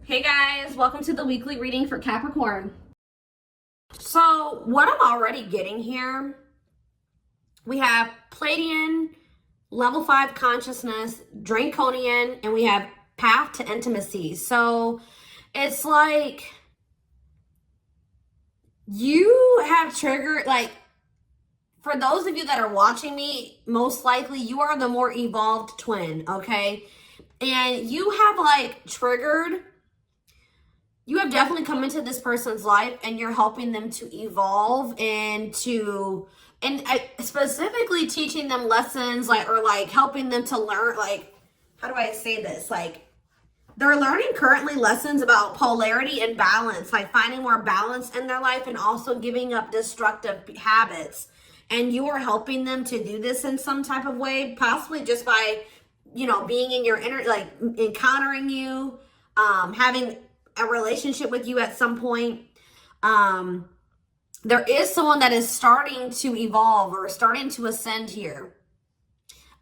Hey guys, welcome to the weekly reading for Capricorn. So what I'm already getting here, we have Pleiadian, level 5 consciousness, Draconian, and we have path to intimacy. So it's like you have triggered, like, for those of you that are watching me, most likely you are the more evolved twin, okay? And you have like triggered, you have definitely come into this person's life and you're helping them to evolve and specifically teaching them lessons, like, or like helping them to learn, like, how do I say this? Like, they're learning currently lessons about polarity and balance, like finding more balance in their life and also giving up destructive habits. And you are helping them to do this in some type of way, possibly just by, you know, being in your inner, like encountering you, having a relationship with you at some point. There is someone that is starting to evolve or starting to ascend here.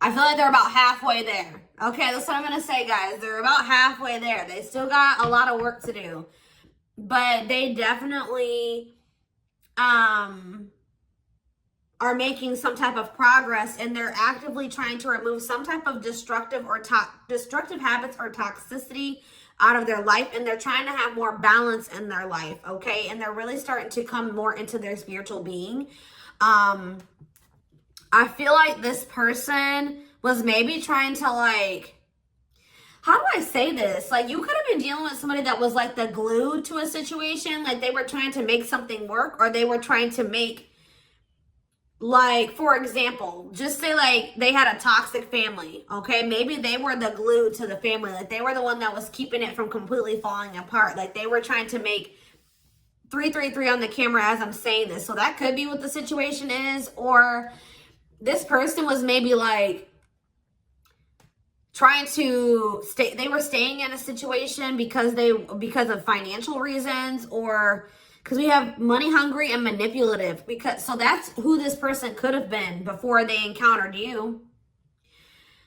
I feel like they're about halfway there. Okay, that's what I'm going to say, guys. They're about halfway there. They still got a lot of work to do. But they definitely are making some type of progress, and they're actively trying to remove some type of destructive habits or toxicity out of their life, and they're trying to have more balance in their life, okay? And they're really starting to come more into their spiritual being. I feel like this person was maybe trying to, like, how do I say this? Like, you could have been dealing with somebody that was like the glue to a situation. Like, they were trying to make something work, or they were trying to make, like, for example, just say like they had a toxic family, okay? Maybe they were the glue to the family. Like, they were the one that was keeping it from completely falling apart. Like, they were trying to make 333 on the camera as I'm saying this. So that could be what the situation is. Or this person was maybe like trying to stay, they were staying in a situation because of financial reasons, or because we have money hungry and manipulative, because so that's who this person could have been before they encountered you.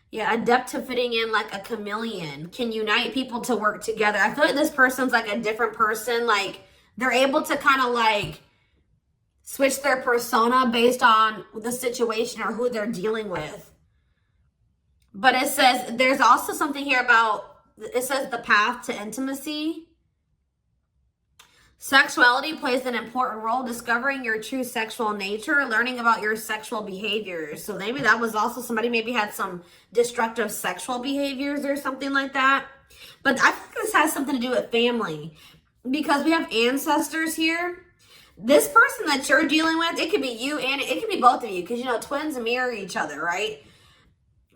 Yeah, adept to fitting in like a chameleon, can unite people to work together. I feel like this person's like a different person. Like, they're able to kind of like switch their persona based on the situation or who they're dealing with. But it says there's also something here about, it says the path to intimacy. Sexuality plays an important role, discovering your true sexual nature, learning about your sexual behaviors. So maybe that was also somebody maybe had some destructive sexual behaviors or something like that. But I think this has something to do with family, because we have ancestors here. This person that you're dealing with, it could be you and it could be both of you, because, you know, twins mirror each other, right?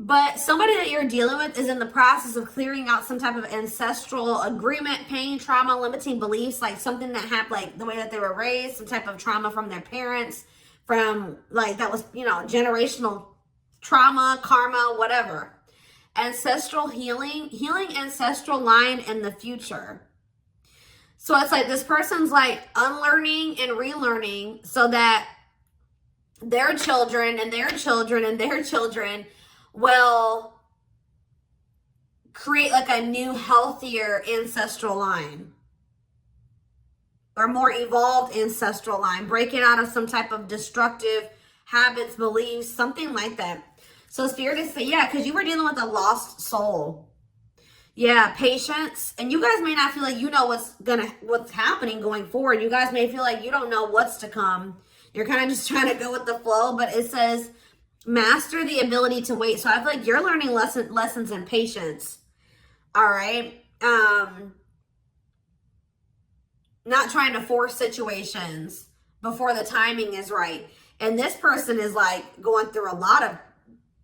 But somebody that you're dealing with is in the process of clearing out some type of ancestral agreement, pain, trauma, limiting beliefs, like something that happened, like the way that they were raised, some type of trauma from their parents, from like that was, you know, generational trauma, karma, whatever. Ancestral healing ancestral line in the future. So it's like this person's like unlearning and relearning so that their children and their children and their children will create like a new, healthier ancestral line, or more evolved ancestral line, breaking out of some type of destructive habits, beliefs, something like that. So Spirit is saying, yeah, because you were dealing with a lost soul. Yeah, patience. And you guys may not feel like you know what's happening going forward. You guys may feel like you don't know what's to come. You're kind of just trying to go with the flow, but it says master the ability to wait. So I feel like you're learning lessons in patience. All right. Not trying to force situations before the timing is right. And this person is like going through a lot of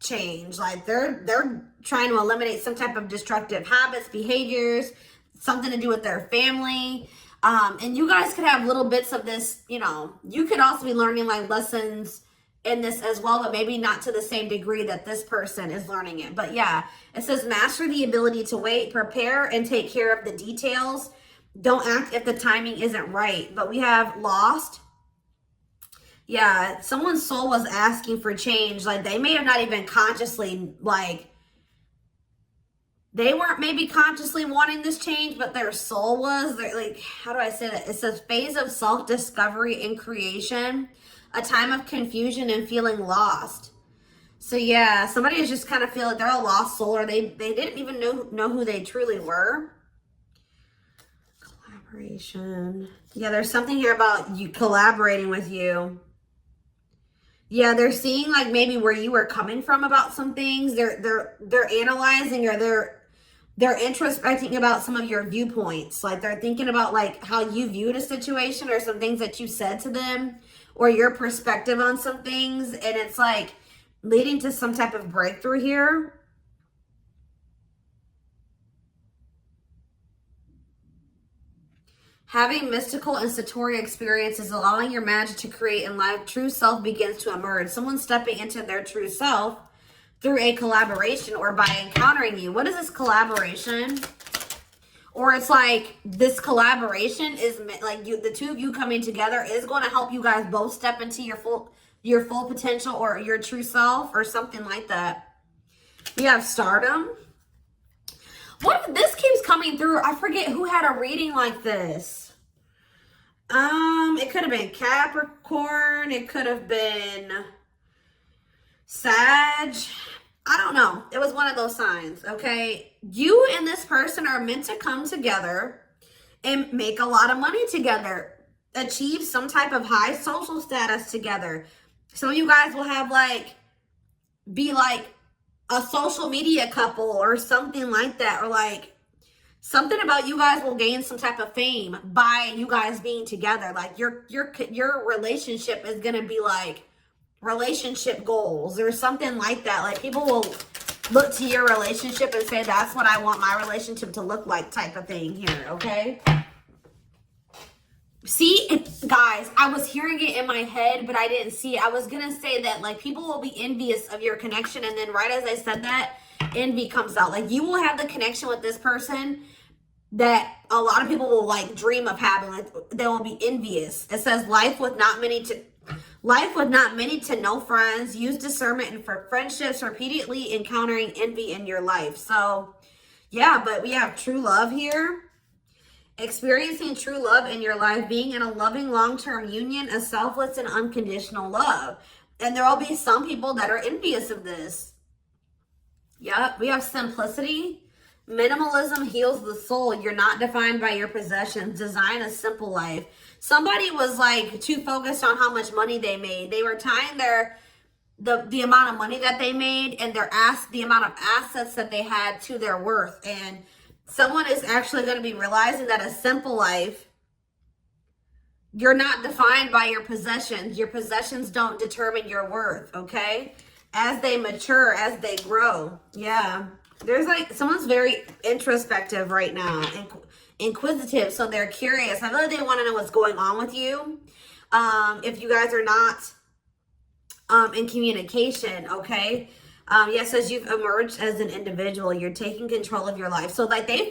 change. Like they're trying to eliminate some type of destructive habits, behaviors, something to do with their family. And you guys could have little bits of this, you know, you could also be learning like lessons in this as well, but maybe not to the same degree that this person is learning it. But yeah, it says master the ability to wait, prepare, and take care of the details. Don't act if the timing isn't right. But we have lost. Yeah, someone's soul was asking for change. Like, they may have not even consciously, like, They weren't maybe consciously wanting this change, but their soul was. They're like, how do I say that? It's a phase of self-discovery and creation, a time of confusion and feeling lost. So yeah, somebody is just kind of feel like they're a lost soul, or they didn't even know who they truly were. Collaboration. Yeah, there's something here about you collaborating with you. Yeah, they're seeing like maybe where you were coming from about some things. They're analyzing, or they're introspecting about some of your viewpoints. Like they're thinking about like how you viewed a situation, or some things that you said to them, or your perspective on some things. And it's like leading to some type of breakthrough here. Having mystical and satori experiences, allowing your magic to create in life, true self begins to emerge. Someone stepping into their true self through a collaboration, or by encountering you. What is this collaboration? Or it's like this collaboration is like the two of you coming together is going to help you guys both step into your full potential, or your true self, or something like that. We have stardom. What this keeps coming through? I forget who had a reading like this. It could have been Capricorn. It could have been Sag. I don't know. It was one of those signs, okay? You and this person are meant to come together and make a lot of money together. Achieve some type of high social status together. Some of you guys will have be like a social media couple or something like that, or like something about you guys will gain some type of fame by you guys being together. Like your relationship is gonna be like relationship goals or something like that. Like people will look to your relationship and say, that's what I want my relationship to look like, type of thing here, okay? See, guys, I was hearing it in my head, but I didn't see it. I was going to say that, like, people will be envious of your connection. And then right as I said that, envy comes out. Like, you will have the connection with this person that a lot of people will, like, dream of having. Like, they will be envious. It says, life with not many to no friends. Use discernment and for friendships, repeatedly encountering envy in your life. So, yeah, but we have true love here. Experiencing true love in your life, being in a loving long-term union, a selfless and unconditional love. And there will be some people that are envious of this. Yep, we have simplicity. Minimalism heals the soul. You're not defined by your possessions. Design a simple life. Somebody was like too focused on how much money they made. They were tying the amount of money that they made and the amount of assets that they had to their worth. And someone is actually going to be realizing that a simple life, you're not defined by your possessions. Your possessions don't determine your worth, okay? As they mature, as they grow. Yeah. There's like, someone's very introspective right now, inquisitive, so they're curious. I know they want to know what's going on with you. If you guys are not in communication, okay? Yes, as you've emerged as an individual, you're taking control of your life. So like they've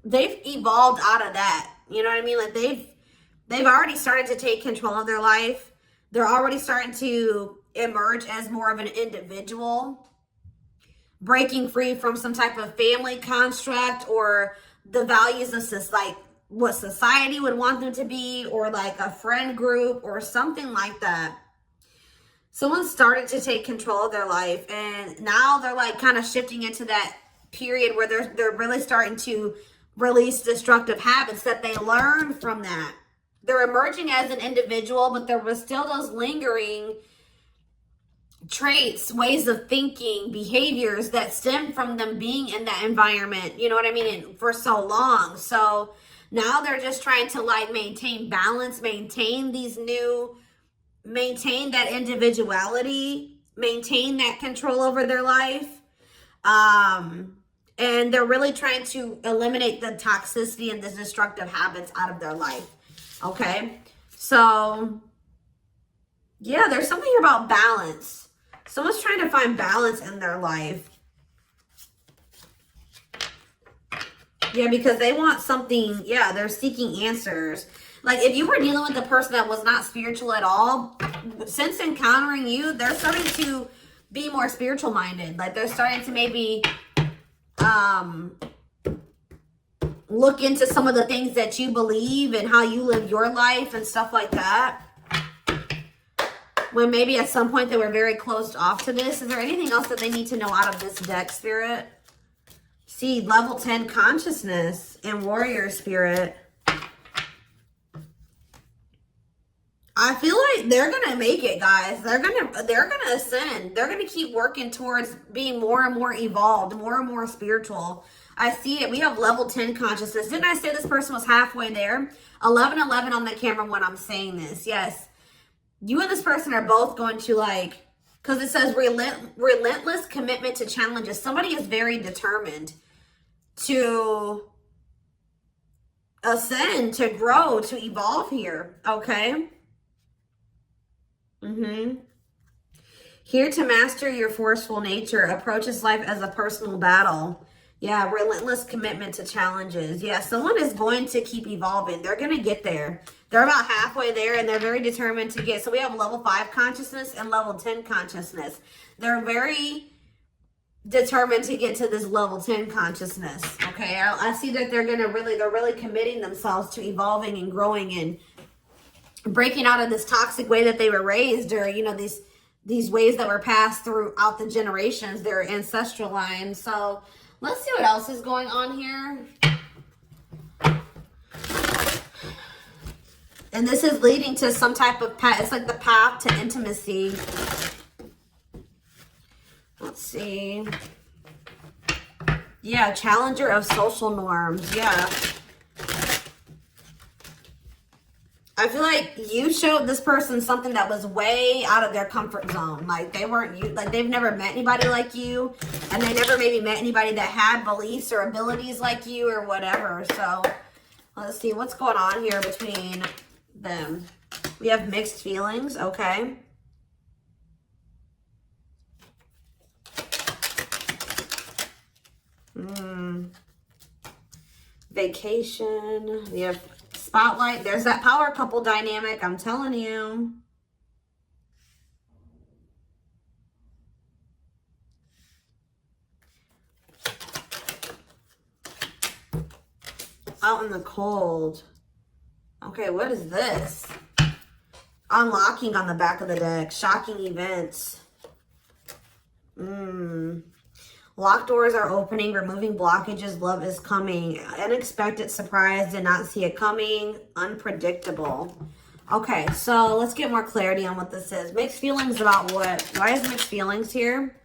evolved out of that. You know what I mean? Like they've already started to take control of their life. They're already starting to emerge as more of an individual, breaking free from some type of family construct or the values of like what society would want them to be, or like a friend group or something like that. Someone started to take control of their life, and now they're like kind of shifting into that period where they're really starting to release destructive habits that they learned from that. They're emerging as an individual, but there was still those lingering traits, ways of thinking, behaviors that stem from them being in that environment, you know what I mean, and for so long. So now they're just trying to like maintain balance, maintain that individuality, maintain that control over their life. And they're really trying to eliminate the toxicity and the destructive habits out of their life. Okay. So yeah, there's something about balance. Someone's trying to find balance in their life. Yeah, because they want something. Yeah, they're seeking answers. Like if you were dealing with a person that was not spiritual at all, since encountering you, they're starting to be more spiritual minded. Like they're starting to maybe look into some of the things that you believe and how you live your life and stuff like that. When maybe at some point they were very closed off to this. Is there anything else that they need to know out of this deck, Spirit? See, level 10 consciousness and warrior spirit. I feel like they're gonna make it, guys. They're gonna ascend. They're gonna keep working towards being more and more evolved, more and more spiritual. I see it. We have level 10 consciousness. Didn't I say this person was halfway there? 1111 on the camera when I'm saying this. Yes. You and this person are both going to, like, because it says relentless commitment to challenges. Somebody is very determined to ascend, to grow, to evolve here. Okay. Here to master your forceful nature. Approaches life as a personal battle. Yeah, relentless commitment to challenges. Yeah, someone is going to keep evolving. They're going to get there. They're about halfway there, and they're very determined to get. So we have level 5 consciousness and level 10 consciousness. They're very determined to get to this level 10 consciousness. Okay, I see that they're really committing themselves to evolving and growing and breaking out of this toxic way that they were raised, or, you know, these ways that were passed throughout the generations, their ancestral line. So let's see what else is going on here. And this is leading to some type of path. It's like the path to intimacy. Let's see. Yeah, challenger of social norms. Yeah. I feel like you showed this person something that was way out of their comfort zone. Like they weren't you, like they've never met anybody like you, and they never maybe met anybody that had beliefs or abilities like you or whatever. So let's see what's going on here between them. We have mixed feelings. Okay. Vacation. We have spotlight. There's that power couple dynamic. I'm telling you. Out in the cold. Okay, what is this? Unlocking on the back of the deck. Shocking events. Locked doors are opening. Removing blockages. Love is coming. Unexpected surprise. Did not see it coming. Unpredictable. Okay, so let's get more clarity on what this is. Mixed feelings about what? Why is mixed feelings here?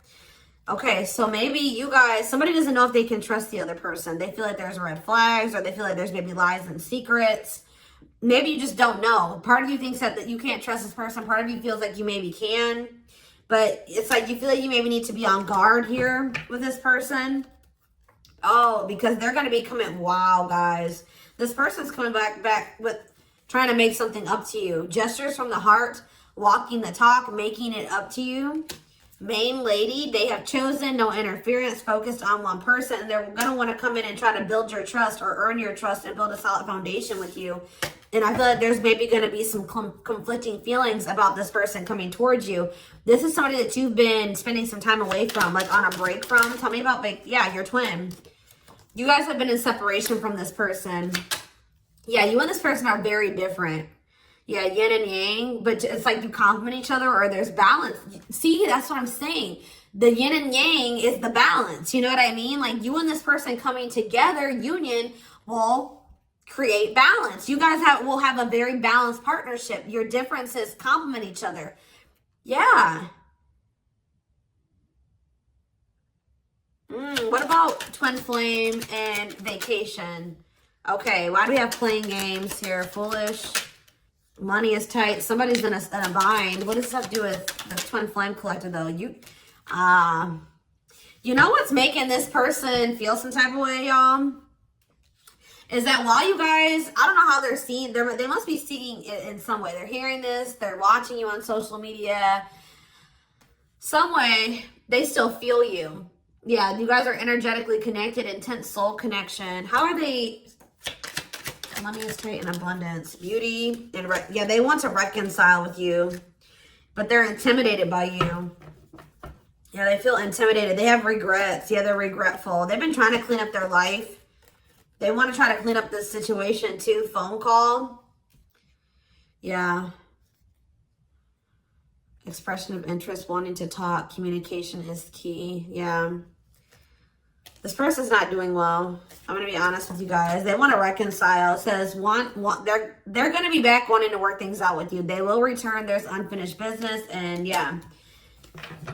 Okay, so maybe you guys, somebody doesn't know if they can trust the other person. They feel like there's red flags, or they feel like there's maybe lies and secrets. Maybe you just don't know. Part of you thinks that you can't trust this person. Part of you feels like you maybe can. But it's like you feel like you maybe need to be on guard here with this person. Oh, because they're going to be coming. Wow, guys. This person's coming back with trying to make something up to you. Gestures from the heart, walking the talk, making it up to you. Main lady, they have chosen no interference, focused on one person. And they're going to want to come in and try to build your trust or earn your trust and build a solid foundation with you. And I feel like there's maybe going to be some conflicting feelings about this person coming towards you. This is somebody that you've been spending some time away from, like on a break from. Tell me about, yeah, your twin. You guys have been in separation from this person. Yeah, you and this person are very different. Yeah, yin and yang, but it's like you complement each other, or there's balance. See, that's what I'm saying. The yin and yang is the balance. You know what I mean? Like you and this person coming together, union, will create balance. You guys will have a very balanced partnership. Your differences complement each other. Yeah. What about twin flame and vacation? Okay, why do we have playing games here? Foolish. Money is tight. Somebody's in a bind. What does that have to do with the twin flame collector, though? You know what's making this person feel some type of way, y'all? Is that while you guys, I don't know how they're seeing, they must be seeing it in some way. They're hearing this. They're watching you on social media. Some way, they still feel you. Yeah, you guys are energetically connected, intense soul connection. How are they? Money is tight and abundance, beauty, and yeah, they want to reconcile with you, but they're intimidated by you. Yeah, they feel intimidated. They have regrets. Yeah, they're regretful. They've been trying to clean up their life. They want to try to clean up this situation too. Phone call. Yeah. Expression of interest, wanting to talk. Communication is key. Yeah. This person's not doing well. I'm going to be honest with you guys. They want to reconcile. It says they're going to be back wanting to work things out with you. They will return. There's unfinished business. And yeah,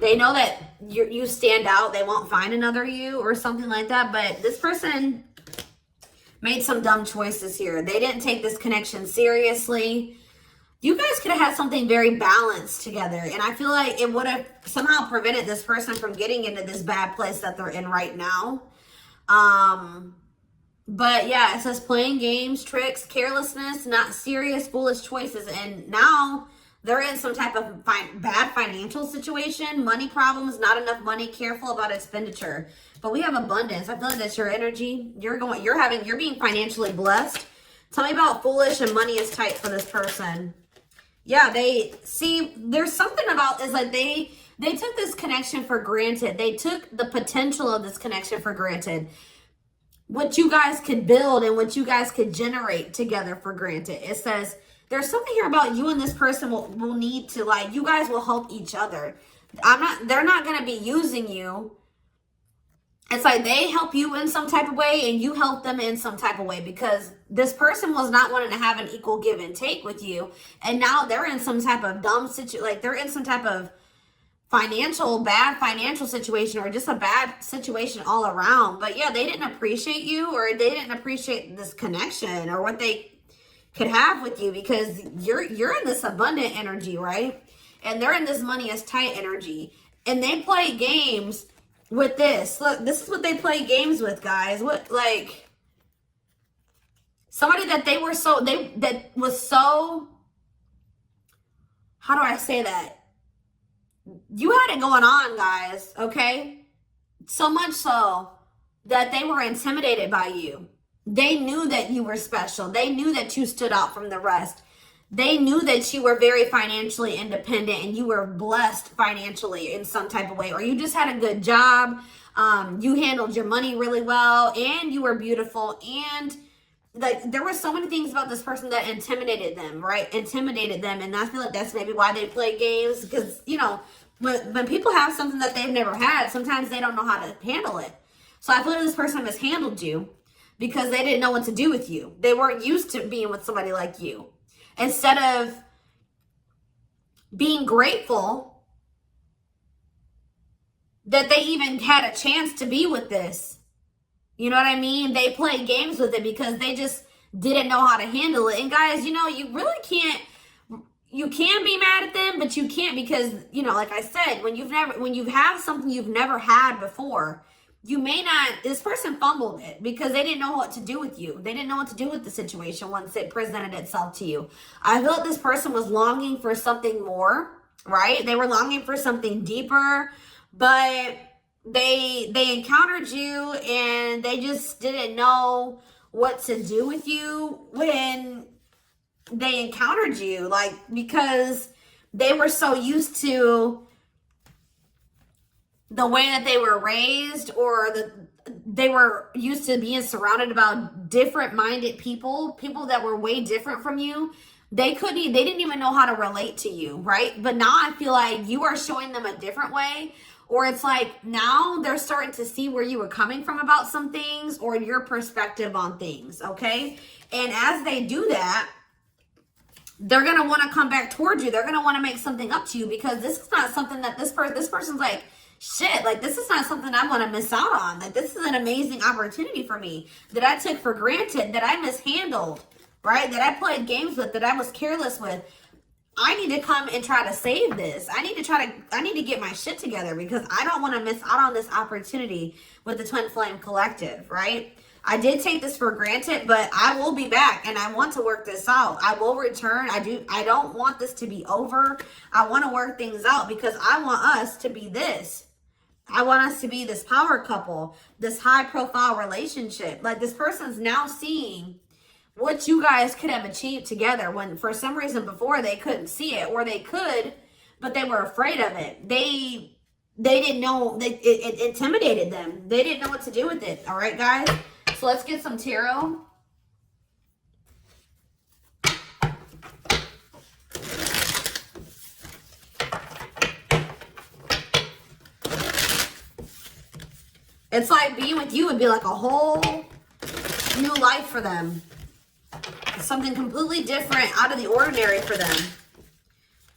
they know that you stand out. They won't find another you or something like that. But this person made some dumb choices here. They didn't take this connection seriously. You guys could have had something very balanced together. And I feel like it would have somehow prevented this person from getting into this bad place that they're in right now. But yeah, it says playing games, tricks, carelessness, not serious, foolish choices. And now they're in some type of bad financial situation, money problems, not enough money, careful about expenditure. But we have abundance. I feel like that's your energy. You're being financially blessed. Tell me about foolish and money is tight for this person. Yeah, there's something about this, like they took this connection for granted. They took the potential of this connection for granted. What you guys could build and what you guys could generate together for granted. It says there's something here about you and this person will need to, like, you guys will help each other. They're not going to be using you. It's like they help you in some type of way and you help them in some type of way, because this person was not wanting to have an equal give and take with you. And now they're in some type of dumb situation, like they're in some type of bad financial situation, or just a bad situation all around. But yeah, they didn't appreciate you, or they didn't appreciate this connection or what they could have with you, because you're in this abundant energy, right? And they're in this money is tight energy. And they play games with this. Look, this is what they play games with, guys. What, like, somebody that that was so, how do I say that? You had it going on, guys, okay? So much so that they were intimidated by you. They knew that you were special. They knew that you stood out from the rest. They knew that you were very financially independent and you were blessed financially in some type of way, or you just had a good job. You handled your money really well, and you were beautiful. And like, there were so many things about this person that intimidated them, right? Intimidated them. And I feel like that's maybe why they play games, because, you know, when people have something that they've never had, sometimes they don't know how to handle it. So I feel like this person mishandled you because they didn't know what to do with you. They weren't used to being with somebody like you. Instead of being grateful that they even had a chance to be with this, you know what I mean? They played games with it because they just didn't know how to handle it. And guys, you know, you really can't, you can be mad at them, but you can't, because, you know, like I said, when you have something you've never had before, you may not, this person fumbled it because they didn't know what to do with you. They didn't know what to do with the situation once it presented itself to you. I feel like this person was longing for something more, right? They were longing for something deeper, but they encountered you and they just didn't know what to do with you when they encountered you, like, because they were so used to the way that they were raised, or they were used to being surrounded about different minded people that were way different from you. They didn't even know how to relate to you, right? But now I feel like you are showing them a different way, or it's like now they're starting to see where you were coming from about some things, or your perspective on things, okay? And as they do that, they're going to want to come back towards you. They're going to want to make something up to you, because this is not something that this person's like, shit, like, this is not something I want to miss out on. Like, this is an amazing opportunity for me that I took for granted, that I mishandled, right? That I played games with, that I was careless with. I need to come and try to save this. I need to get my shit together, because I don't want to miss out on this opportunity with the Twin Flame Collective, right? I did take this for granted, but I will be back and I want to work this out. I will return. I don't want this to be over. I want to work things out, because I want us to be this. I want us to be this power couple, this high profile relationship. Like, this person's now seeing what you guys could have achieved together, when for some reason before they couldn't see it, or they could, but they were afraid of it. They they didn't know, it intimidated them. They didn't know what to do with it. All right, guys? So let's get some tarot. It's like being with you would be like a whole new life for them. Something completely different, out of the ordinary for them.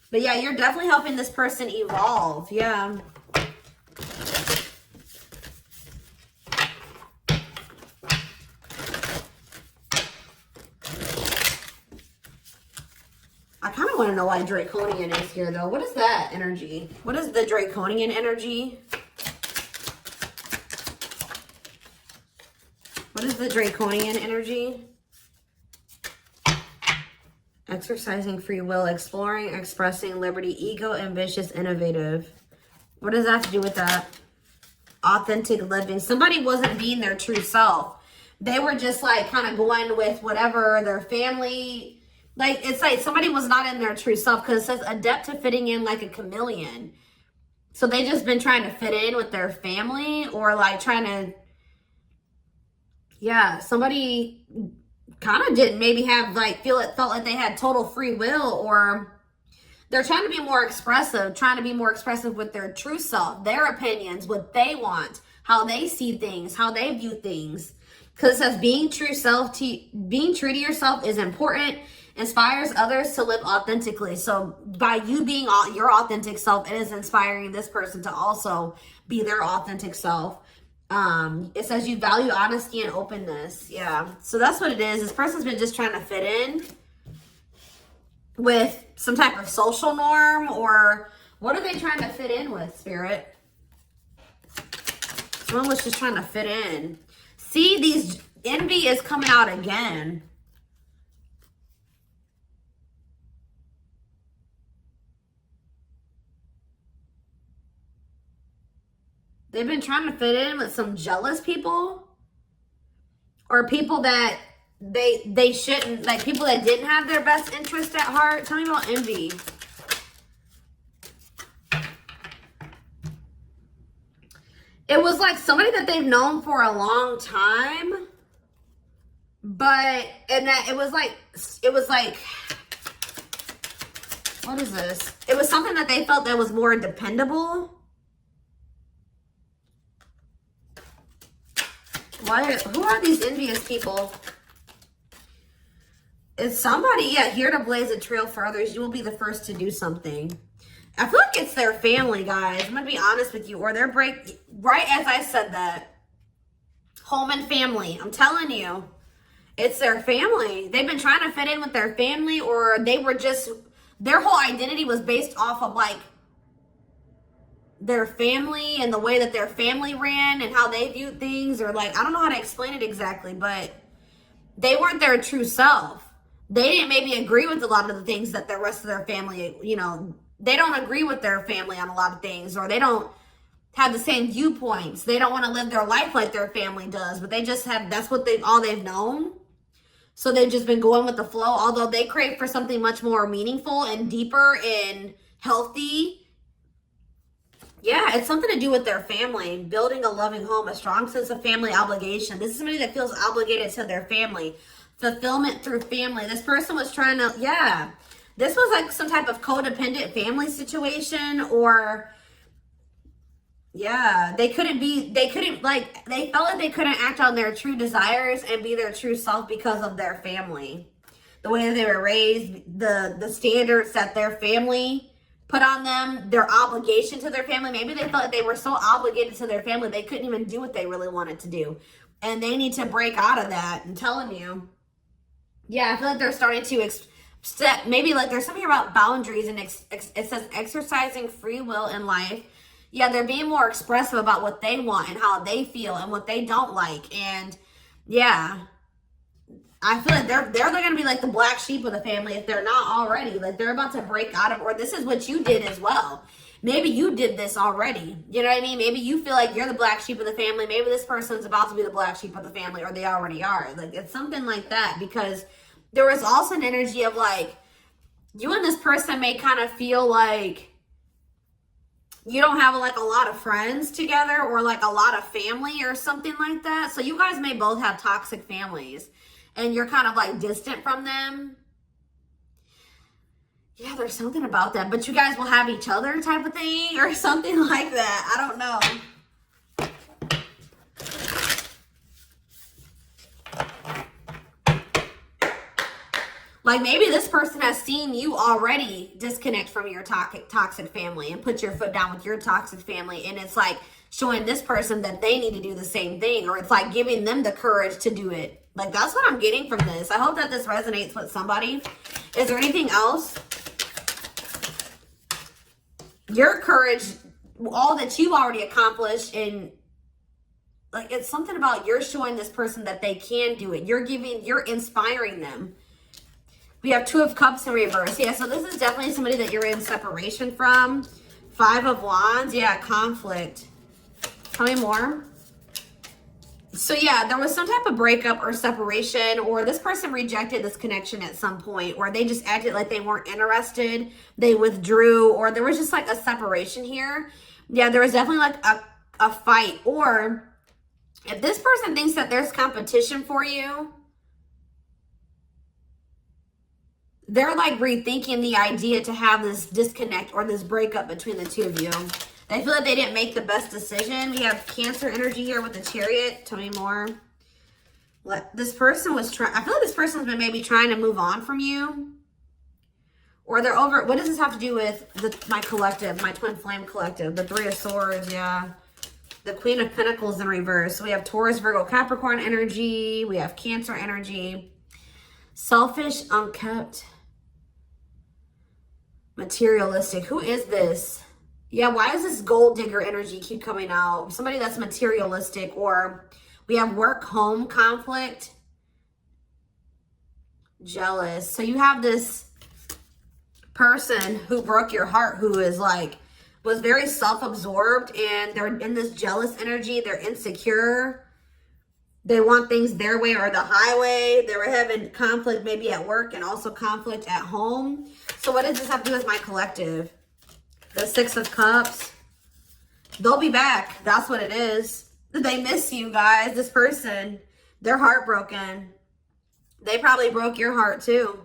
But yeah, you're definitely helping this person evolve. Yeah. I kind of want to know why Draconian is here, though. What is that energy? What is the Draconian energy? What is the Draconian energy? Exercising free will, exploring, expressing liberty, ego, ambitious, innovative. What does that have to do with that? Authentic living. Somebody wasn't being their true self. They were just like kind of going with whatever their family, like it's like somebody was not in their true self, because it says adept to fitting in like a chameleon. So they just been trying to fit in with their family, or like trying to, yeah, somebody kind of didn't maybe have like felt like they had total free will, or they're trying to be more expressive with their true self, their opinions, what they want, how they see things, how they view things. Because it says being true to yourself is important, inspires others to live authentically. So by you being your authentic self, it is inspiring this person to also be their authentic self. It says you value honesty and openness. Yeah. So that's what it is. This person's been just trying to fit in with some type of social norm, or what are they trying to fit in with, Spirit? Someone was just trying to fit in. See, these envy is coming out again. They've been trying to fit in with some jealous people, or people that they shouldn't, like people that didn't have their best interest at heart. Tell me about envy. It was like somebody that they've known for a long time, and that it was like, what is this? It was something that they felt that was more dependable. Who are these envious people? It's somebody, yeah, here to blaze a trail for others. You will be the first to do something. I feel like it's their family, guys. I'm going to be honest with you. Or their right as I said that. Home and family. I'm telling you. It's their family. They've been trying to fit in with their family, or they were just, their whole identity was based off of like their family and the way that their family ran and how they viewed things, or like, I don't know how to explain it exactly, but they weren't their true self. They didn't maybe agree with a lot of the things that the rest of their family, you know, they don't agree with their family on a lot of things, or they don't have the same viewpoints. They don't want to live their life like their family does, but they just have, that's what all they've known. So they've just been going with the flow, although they crave for something much more meaningful and deeper and healthy. Yeah, it's something to do with their family, building a loving home, a strong sense of family obligation. This is somebody that feels obligated to their family. Fulfillment through family. This person was trying to, yeah. This was like some type of codependent family situation, or, yeah, they felt like they couldn't act on their true desires and be their true self because of their family. The way that they were raised, the standards that their family put on them, their obligation to their family. Maybe they felt like they were so obligated to their family, they couldn't even do what they really wanted to do. And they need to break out of that. I'm telling you. Yeah, I feel like they're starting to maybe like there's something about boundaries, and it says exercising free will in life. Yeah, they're being more expressive about what they want and how they feel and what they don't like. And yeah, I feel like they're going to be like the black sheep of the family if they're not already. Like they're about to break out of, or this is what you did as well. Maybe you did this already. You know what I mean? Maybe you feel like you're the black sheep of the family. Maybe this person's about to be the black sheep of the family, or they already are. Like it's something like that, because there was also an energy of like, you and this person may kind of feel like you don't have like a lot of friends together or like a lot of family or something like that. So you guys may both have toxic families and you're kind of like distant from them. Yeah, there's something about that, but you guys will have each other type of thing or something like that. I don't know. Like maybe this person has seen you already disconnect from your toxic family and put your foot down with your toxic family. And it's like showing this person that they need to do the same thing, or it's like giving them the courage to do it. Like that's what I'm getting from this. I hope that this resonates with somebody. Is there anything else? Your courage, all that you've already accomplished, and like it's something about you're showing this person that they can do it. You're inspiring them. We have 2 of Cups in reverse. Yeah, so this is definitely somebody that you're in separation from. 5 of Wands. Yeah, conflict. Tell me more. So yeah, there was some type of breakup or separation, or this person rejected this connection at some point, or they just acted like they weren't interested. They withdrew, or there was just like a separation here. Yeah, there was definitely like a fight. Or if this person thinks that there's competition for you, they're like rethinking the idea to have this disconnect or this breakup between the 2 of you. They feel like they didn't make the best decision. We have Cancer energy here with the Chariot. Tell me more. This person was trying, I feel like this person's been maybe trying to move on from you. Or they're over, what does this have to do with my collective, my twin flame collective? The 3 of Swords, yeah. The Queen of Pentacles in reverse. So we have Taurus, Virgo, Capricorn energy. We have Cancer energy. Selfish, unkept. Materialistic. Who is this? Yeah, why does this gold digger energy keep coming out? Somebody that's materialistic. Or we have work-home conflict. Jealous. So you have this person who broke your heart, who is like, was very self-absorbed, and they're in this jealous energy. They're insecure. They want things their way or the highway. They were having conflict maybe at work and also conflict at home. So what does this have to do with my collective? The 6 of Cups. They'll be back. That's what it is. They miss you guys. This person, they're heartbroken. They probably broke your heart too.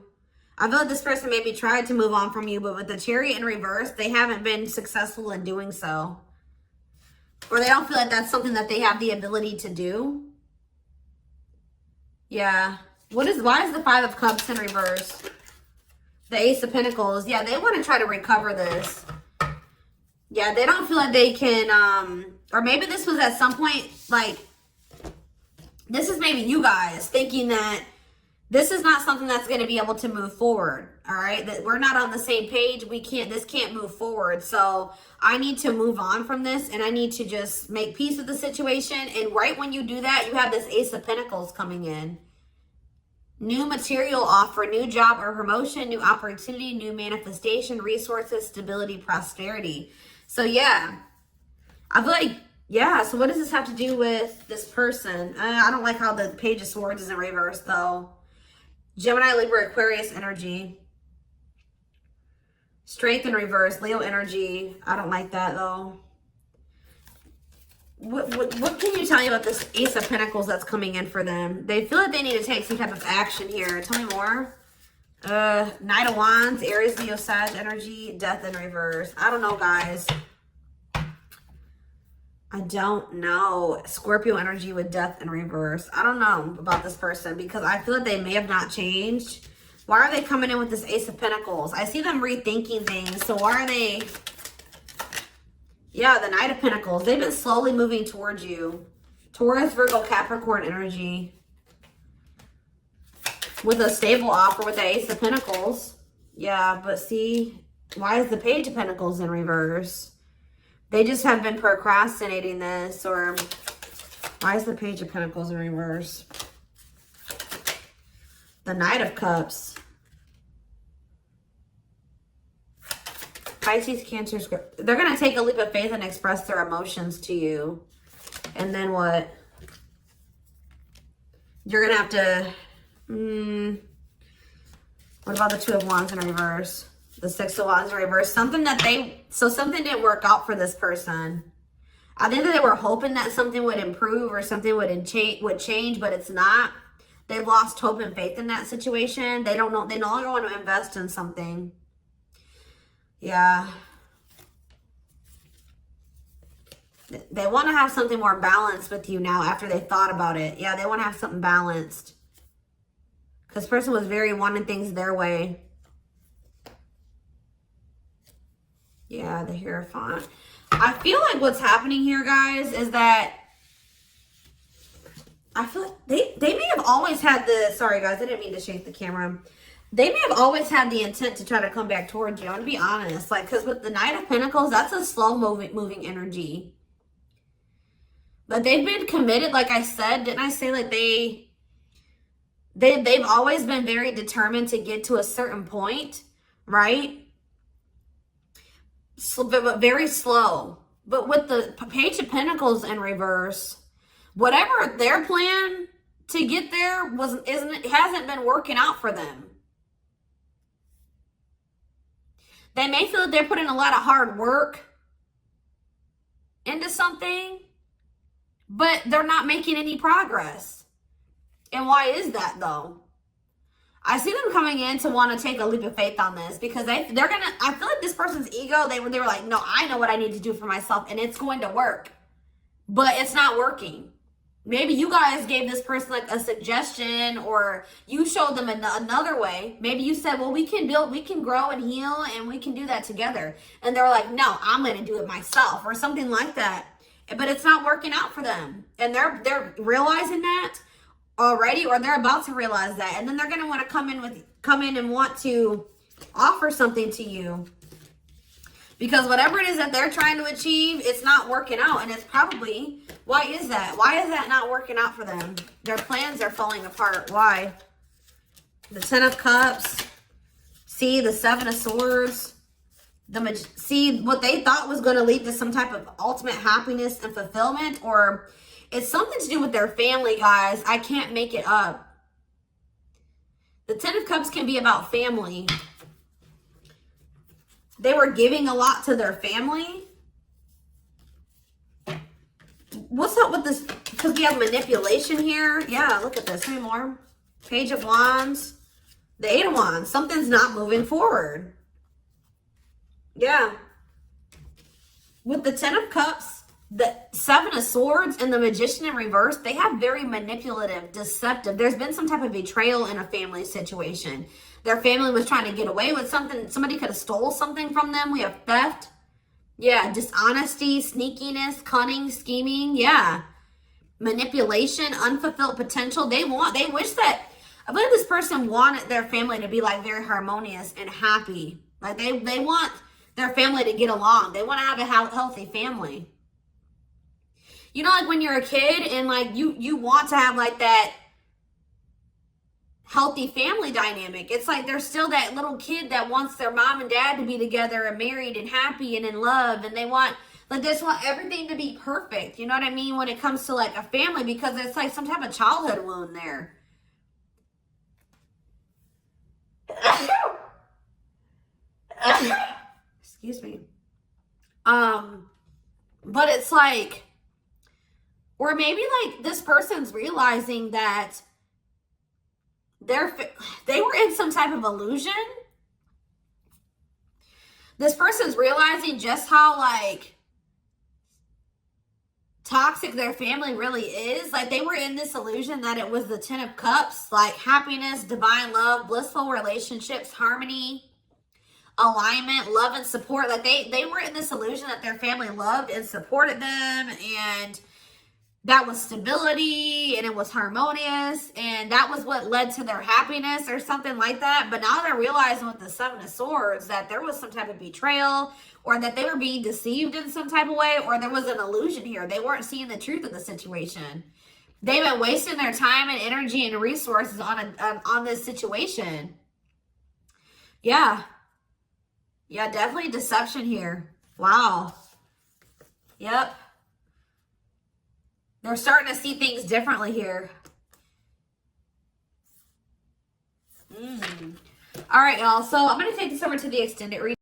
I feel like this person maybe tried to move on from you, but with the Chariot in reverse, they haven't been successful in doing so. Or they don't feel like that's something that they have the ability to do. Yeah. Why is the 5 of Cups in reverse? The Ace of Pentacles. Yeah, they want to try to recover this. Yeah, they don't feel like they can, or maybe this was at some point, like, this is maybe you guys thinking that this is not something that's going to be able to move forward. All right. That we're not on the same page. This can't move forward. So I need to move on from this, and I need to just make peace with the situation. And right when you do that, you have this Ace of Pentacles coming in. New material offer, new job or promotion, new opportunity, new manifestation, resources, stability, prosperity. So yeah, I feel like, yeah. So what does this have to do with this person? I don't like how the Page of Swords is in reverse though. Gemini, Libra, Aquarius energy. Strength in reverse, Leo energy. I don't like that though. What can you tell me about this Ace of Pentacles that's coming in for them? They feel like they need to take some type of action here. Tell me more. Knight of Wands, Aries, Leo, Sag energy, Death in reverse. I don't know, guys. I don't know. Scorpio energy with Death in reverse. I don't know about this person because I feel like they may have not changed. Why are they coming in with this Ace of Pentacles? I see them rethinking things. So why are they... Yeah, the Knight of Pentacles. They've been slowly moving towards you. Taurus, Virgo, Capricorn energy. With a stable offer with the Ace of Pentacles. Yeah, but see, why is the Page of Pentacles in reverse? They just have been procrastinating this. Or why is the Page of Pentacles in reverse? The Knight of Cups. Pisces, Cancer, Scorpio. They're going to take a leap of faith and express their emotions to you. And then what? You're going to have to... what about the Two of Wands in reverse? The Six of Wands in reverse. Something didn't work out for this person. I think that they were hoping that something would improve or something would change, but it's not. They've lost hope and faith in that situation. They don't know. They no longer want to invest in something. Yeah. They want to have something more balanced with you now after they thought about it. Yeah, they want to have something balanced. Because this person was very wanting things their way. Yeah, the Hierophant. I feel like what's happening here, guys, is that I feel like they may have always had the, sorry guys, I didn't mean to shake the camera. They may have always had the intent to try to come back towards you. I'm going to be honest. Like, because with the Knight of Pentacles, that's a slow moving energy. But they've been committed, like I said. Didn't I say like they've always been very determined to get to a certain point, right? So, but very slow. But with the Page of Pentacles in reverse, whatever their plan to get there hasn't been working out for them. They may feel that they're putting a lot of hard work into something, but they're not making any progress. And why is that though? I see them coming in to want to take a leap of faith on this because they're gonna, I feel like this person's ego, they were like, no, I know what I need to do for myself and it's going to work, but it's not working. Maybe you guys gave this person like a suggestion, or you showed them another way. Maybe you said, well, we can build, we can grow and heal, and we can do that together. And they're like, no, I'm going to do it myself, or something like that. But it's not working out for them. And they're realizing that already, or they're about to realize that. And then they're going to want to come in and want to offer something to you. Because whatever it is that they're trying to achieve, it's not working out. And it's probably, why is that? Why is that not working out for them? Their plans are falling apart. Why? The Ten of Cups. See, the Seven of Swords. See, what they thought was going to lead to some type of ultimate happiness and fulfillment. Or it's something to do with their family, guys. I can't make it up. The Ten of Cups can be about family. They were giving a lot to their family. What's up with this? Because we have manipulation here. Yeah, look at this. How many more? Page of Wands. The Eight of Wands. Something's not moving forward. Yeah. With the Ten of Cups, the Seven of Swords, and the Magician in reverse, they have very manipulative, deceptive. There's been some type of betrayal in a family situation. Their family was trying to get away with something. Somebody could have stole something from them. We have theft. Yeah, dishonesty, sneakiness, cunning, scheming. Yeah. Manipulation, unfulfilled potential. They wish that, I believe this person wanted their family to be like very harmonious and happy. Like they want their family to get along. They want to have a healthy family. You know, like when you're a kid and like you want to have like that healthy family dynamic. It's like there's still that little kid that wants their mom and dad to be together and married and happy and in love, and they want, like, they just want everything to be perfect. You know what I mean? When it comes to like a family, because it's like some type of childhood wound there. Excuse me. But it's like, or maybe like this person's realizing that they were in some type of illusion. This person's realizing just how like toxic their family really is. Like they were in this illusion that it was the Ten of Cups, like happiness, divine love, blissful relationships, harmony, alignment, love and support. Like they were in this illusion that their family loved and supported them, and that was stability and it was harmonious, and that was what led to their happiness or something like that. But now they're realizing with the Seven of Swords that there was some type of betrayal, or that they were being deceived in some type of way, or there was an illusion here. They weren't seeing the truth of the situation. They've been wasting their time and energy and resources on this situation. Yeah. Yeah, definitely deception here. Wow. Yep. They're starting to see things differently here. All right, y'all. So I'm going to take this over to the extended reading.